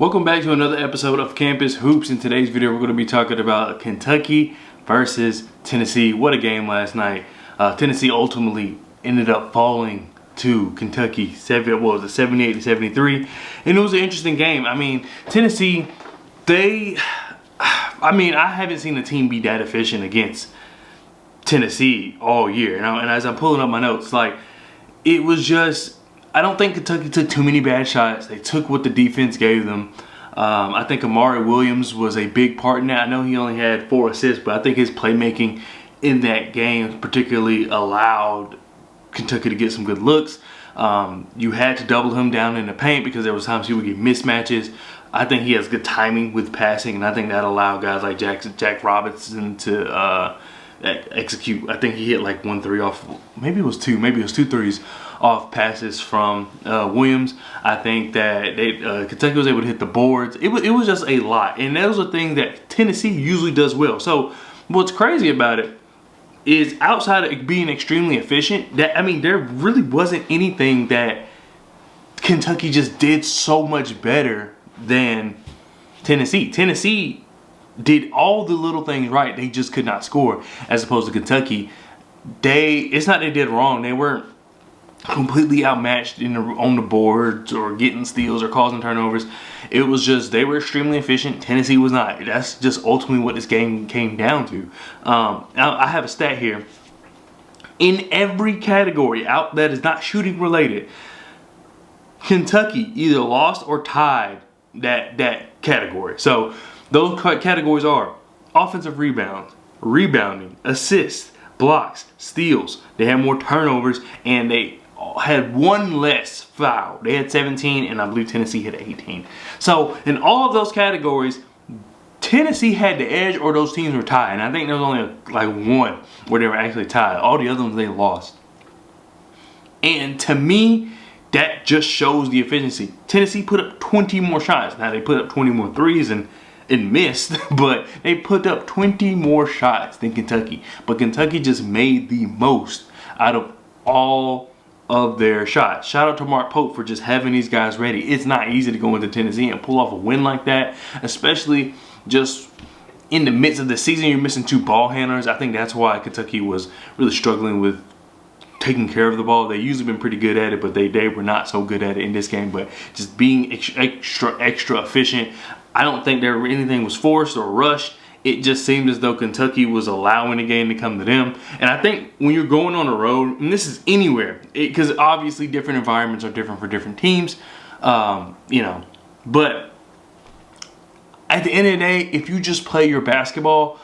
Welcome back to another episode of Campus Hoops. In today's video, we're going to be talking about Kentucky versus Tennessee. What a game last night. Tennessee ultimately ended up falling to Kentucky 78-73, and it was an interesting game. I mean, Tennessee, I haven't seen a team be that efficient against Tennessee all year. And as I'm pulling up my notes, it was just, I don't think Kentucky took too many bad shots. They took what the defense gave them. I think Amari Williams was a big part in that. I know he only had 4 assists, but I think his playmaking in that game particularly allowed Kentucky to get some good looks. You had to double him down in the paint because there was times he would get mismatches. I think he has good timing with passing, and I think that allowed guys like Jaxson Robinson to execute. I think he hit like 1 3 off, maybe it was 2 threes off passes from Williams. I think that Kentucky was able to hit the boards. It was just a lot, and those are things that Tennessee usually does well. So what's crazy about it is, outside of being extremely efficient, there really wasn't anything that Kentucky just did so much better than Tennessee. Tennessee did all the little things right. They just could not score, as opposed to Kentucky. It's not they did wrong. They weren't completely outmatched on the boards or getting steals or causing turnovers. It was just they were extremely efficient. Tennessee was not. That's just ultimately what this game came down to. I have a stat here. In every category out that is not shooting related, Kentucky either lost or tied that category. So those categories are offensive rebounds, rebounding, assists, blocks, steals. They had more turnovers, and they had 1 less foul. They had 17, and I believe Tennessee had 18. So in all of those categories, Tennessee had the edge, or those teams were tied. And I think there was only like 1 where they were actually tied. All the other ones they lost. And to me, that just shows the efficiency. Tennessee put up 20 more shots. Now they put up 20 more threes and missed, but they put up 20 more shots than Kentucky. But Kentucky just made the most out of all of their shots. Shout out to Mark Pope for just having these guys ready. It's not easy to go into Tennessee and pull off a win like that, especially just in the midst of the season. You're missing 2 ball handlers. I think that's why Kentucky was really struggling with taking care of the ball. They usually been pretty good at it, but they were not so good at it in this game. But just being extra efficient. I don't think anything was forced or rushed. It just seemed as though Kentucky was allowing the game to come to them. And I think when you're going on the road, and this is anywhere, because obviously different environments are different for different teams, but at the end of the day, if you just play your basketball,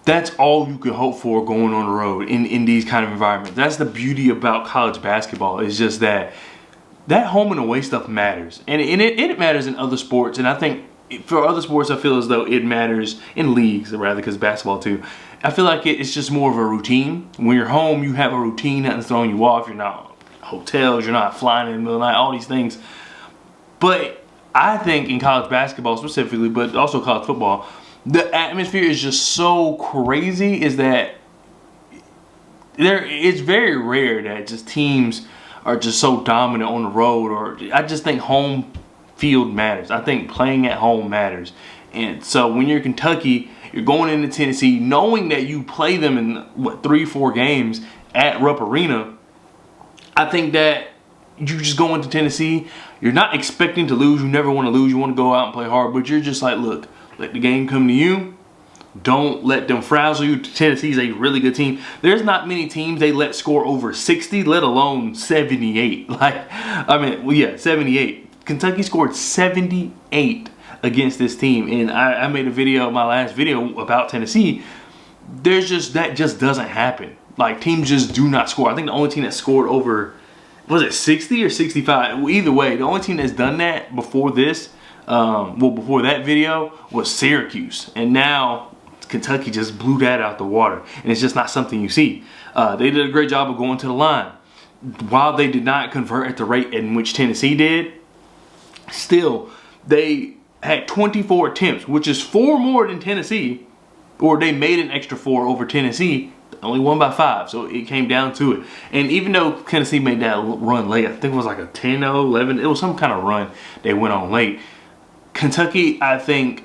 that's all you could hope for going on the road in these kind of environments. That's the beauty about college basketball. It's just that home and away stuff matters. And it matters in other sports. And I think for other sports, I feel as though it matters in leagues, rather, because basketball too. I feel like it's just more of a routine. When you're home, you have a routine. Nothing's throwing you off. You're not hotels. You're not flying in the middle of the night. All these things. But I think in college basketball specifically, but also college football, the atmosphere is just so crazy, is that it's very rare that just teams are just so dominant on the road. Or I just think home field matters. I think playing at home matters. And so when you're Kentucky, you're going into Tennessee knowing that you play them in 3-4 games at Rupp Arena. I think that you just go into Tennessee, you're not expecting to lose. You never want to lose. You want to go out and play hard, but you're just like, look, let the game come to you. Don't let them frazzle you. Tennessee's a really good team. There's not many teams they let score over 60, let alone 78. 78. Kentucky scored 78 against this team. And I made a video, my last video, about Tennessee. That just doesn't happen. Teams just do not score. I think the only team that scored over, was it 60 or 65? Well, either way, the only team that's done that before this, before that video, was Syracuse. And now Kentucky just blew that out the water. And it's just not something you see. They did a great job of going to the line. While they did not convert at the rate in which Tennessee did, still, they had 24 attempts, which is 4 more than Tennessee, or they made an extra 4 over Tennessee, only won by 5, so it came down to it. And even though Tennessee made that run late, I think it was like a 10-0, 11, it was some kind of run they went on late, Kentucky, I think,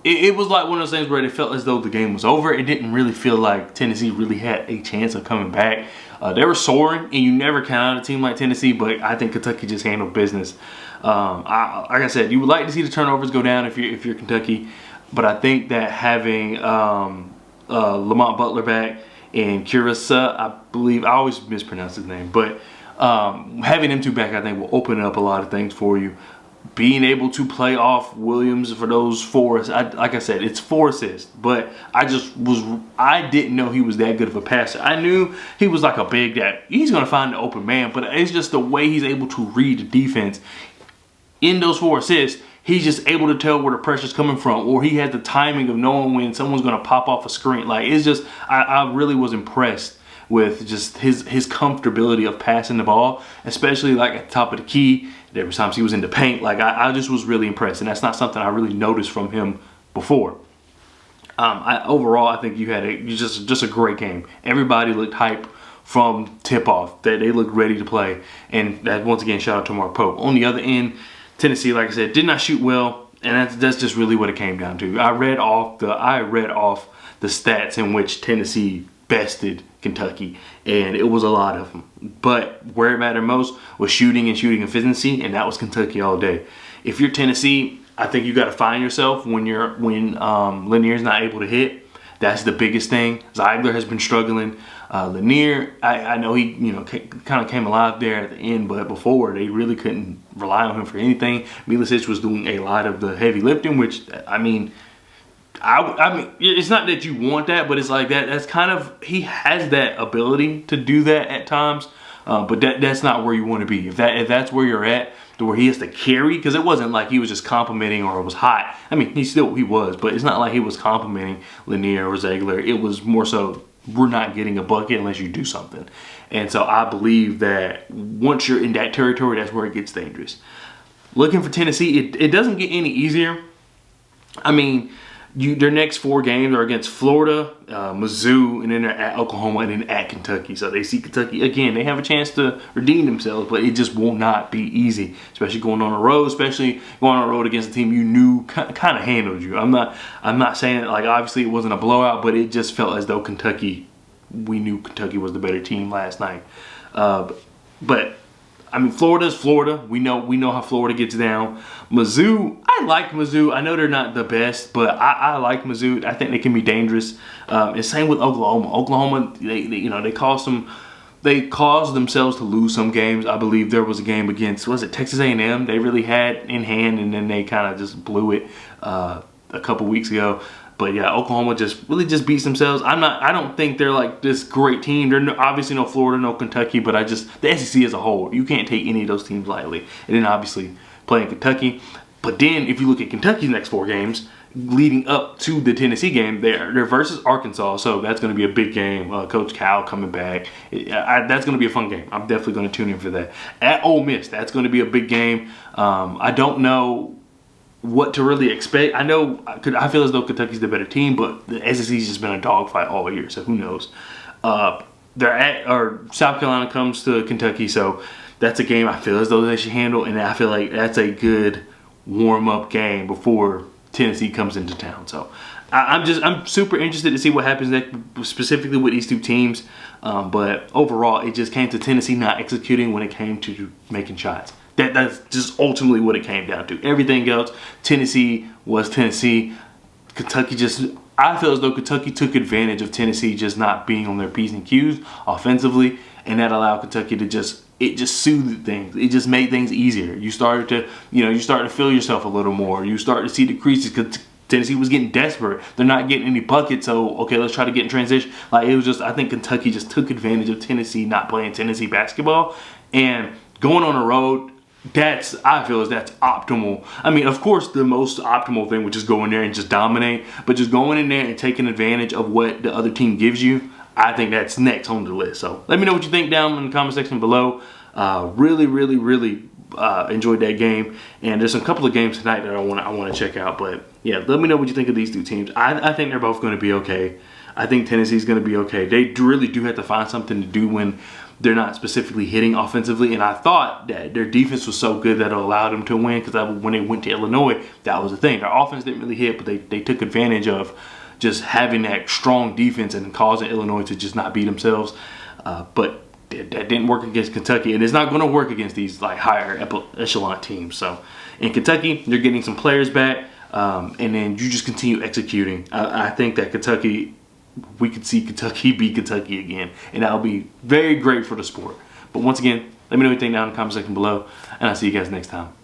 it was like one of those things where it felt as though the game was over. It didn't really feel like Tennessee really had a chance of coming back. They were soaring, and you never count out a team like Tennessee, but I think Kentucky just handled business. Like I said, you would like to see the turnovers go down if you're Kentucky, but I think that having Lamont Butler back and Kurasa, I believe, I always mispronounce his name, but having them two back, I think, will open up a lot of things for you. Being able to play off Williams for those 4, like I said, it's 4 assists, but I didn't know he was that good of a passer. I knew he was like a big that he's going to find the open man, but it's just the way he's able to read the defense. In those 4 assists, he's just able to tell where the pressure's coming from, or he had the timing of knowing when someone's going to pop off a screen. Like, it's just, I really was impressed with just his comfortability of passing the ball, especially like at the top of the key. There were times he was in the paint. Like, I just was really impressed, and that's not something I really noticed from him before. Overall, I think you had just a great game. Everybody looked hype from tip-off. That they looked ready to play, and that, once again, shout out to Mark Pope. On the other end, Tennessee, like I said, did not shoot well, and that's just really what it came down to. I read off the stats in which Tennessee bested Kentucky, and it was a lot of them. But where it mattered most was shooting and shooting efficiency, and that was Kentucky all day. If you're Tennessee, I think you got to find yourself when Lanier's not able to hit. That's the biggest thing. Zeigler has been struggling. Lanier, I know he kind of came alive there at the end, but before they really couldn't rely on him for anything. Milicic was doing a lot of the heavy lifting, which I mean, it's not that you want that, but it's like that. That's kind of, he has that ability to do that at times, but that's not where you want to be. If that's where you're at, to where he has to carry, because it wasn't like he was just complimenting or it was hot. I mean, he was, but it's not like he was complimenting Lanier or Zeigler. It was more so, we're not getting a bucket unless you do something. And so I believe that once you're in that territory, that's where it gets dangerous. Looking for Tennessee, it doesn't get any easier. I mean, their next 4 games are against Florida, Mizzou, and then they're at Oklahoma and then at Kentucky. So they see Kentucky again. They have a chance to redeem themselves, but it just will not be easy, especially going on the road, especially going on the road against a team you knew kind of handled you. I'm not saying that, like, obviously it wasn't a blowout, but it just felt as though we knew Kentucky was the better team last night. But I mean, Florida's Florida. We know how Florida gets down. Mizzou, I like Mizzou. I know they're not the best, but I like Mizzou. I think they can be dangerous. And same with Oklahoma. Oklahoma, they caused themselves to lose some games. I believe there was a game against, was it Texas A&M? They really had in hand, and then they kind of just blew it a couple weeks ago. But yeah, Oklahoma really beats themselves. I don't think they're like this great team. They're obviously no Florida, no Kentucky, but the SEC as a whole, you can't take any of those teams lightly. And then obviously playing Kentucky. But then if you look at Kentucky's next 4 games, leading up to the Tennessee game, they're versus Arkansas, so that's going to be a big game. Coach Cal coming back. That's going to be a fun game. I'm definitely going to tune in for that. At Ole Miss, that's going to be a big game. I don't know what to really expect. I feel as though Kentucky's the better team, but the SEC's just been a dogfight all year, so who knows. South Carolina comes to Kentucky, so that's a game I feel as though they should handle, and I feel like that's a good warm-up game before Tennessee comes into town. So I'm super interested to see what happens next, specifically with these 2 teams. But overall, it just came to Tennessee not executing when it came to making shots. That's just ultimately what it came down to. Everything else, Tennessee was Tennessee. Kentucky I feel as though Kentucky took advantage of Tennessee just not being on their P's and Q's offensively, and that allowed Kentucky to just soothed things. It just made things easier. You started to feel yourself a little more. You started to see the creases because Tennessee was getting desperate. They're not getting any buckets, so okay, let's try to get in transition. Like, it was just, I think Kentucky just took advantage of Tennessee not playing Tennessee basketball, and going on the road, I feel that's optimal. I mean, of course, the most optimal thing would just go in there and just dominate, but just going in there and taking advantage of what the other team gives you, I think that's next on the list. So let me know what you think down in the comment section below. Really enjoyed that game, and there's a couple of games tonight that I want to check out. But yeah, let me know what you think of these 2 teams. I think they're both going to be okay. I think Tennessee's going to be okay. They really do have to find something to do when they're not specifically hitting offensively. And I thought that their defense was so good that it allowed them to win, because when they went to Illinois, that was the thing. Their offense didn't really hit, but they took advantage of just having that strong defense and causing Illinois to just not beat themselves. But that didn't work against Kentucky, and it's not going to work against these like higher echelon teams. So in Kentucky, they're getting some players back, and then you just continue executing. I think that we could see Kentucky beat Kentucky again, and that would be very great for the sport. But once again, let me know what you think down in the comment section below, and I'll see you guys next time.